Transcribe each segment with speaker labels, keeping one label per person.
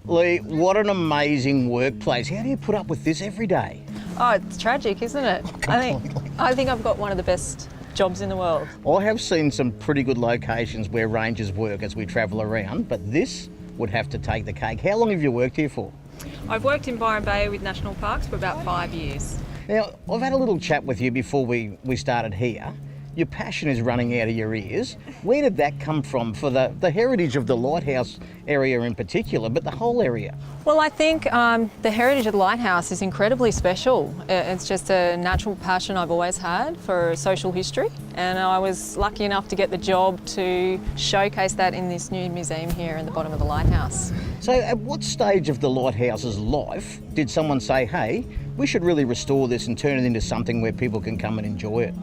Speaker 1: Lee, what an amazing workplace. How do you put up with this every day?
Speaker 2: Oh, it's tragic, isn't it? I think I've got one of the best jobs in the world.
Speaker 1: I have seen some pretty good locations where rangers work as we travel around, but this would have to take the cake. How long have you worked here for?
Speaker 2: I've worked in Byron Bay with national parks for about 5 years.
Speaker 1: Now, I've had a little chat with you before we started here. Your passion is running out of your ears. Where did that come from for the heritage of the Lighthouse area in particular, but the whole area?
Speaker 2: Well, I think the heritage of the Lighthouse is incredibly special. It's just a natural passion I've always had for social history, and I was lucky enough to get the job to showcase that in this new museum here in the bottom of the Lighthouse.
Speaker 1: So at what stage of the Lighthouse's life did someone say, hey, we should really restore this and turn it into something where people can come and enjoy it?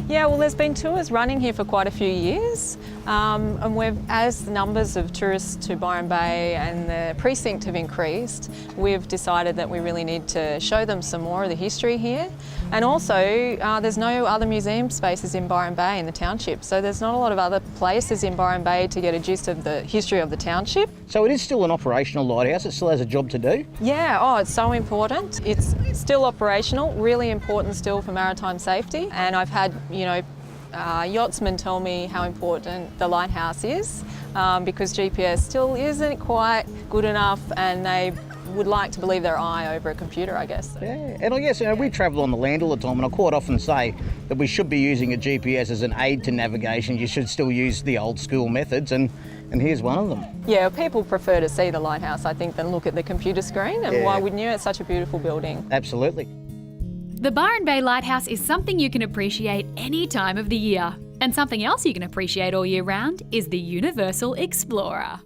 Speaker 2: Yeah, well, there's been tours running here for quite a few years, and as the numbers of tourists to Byron Bay and the precinct have increased, we've decided that we really need to show them some more of the history here. And also, there's no other museum spaces in Byron Bay in the township, so there's not a lot of other places in Byron Bay to get a gist of the history of the township.
Speaker 1: So it is still an operational lighthouse, it still has a job to do?
Speaker 2: Yeah, oh, it's so important. It's still operational, really important still for maritime safety, and I've had yachtsmen tell me how important the lighthouse is because GPS still isn't quite good enough, and they would like to believe their eye over a computer, I guess. So.
Speaker 1: Yeah, and I guess we travel on the land all the time, and I quite often say that we should be using a GPS as an aid to navigation. You should still use the old school methods, and here's one of them.
Speaker 2: Yeah, people prefer to see the lighthouse, I think, than look at the computer screen, and why wouldn't you? It's such a beautiful building.
Speaker 1: Absolutely.
Speaker 3: The Byron Bay Lighthouse is something you can appreciate any time of the year. And something else you can appreciate all year round is the Universal Explorer.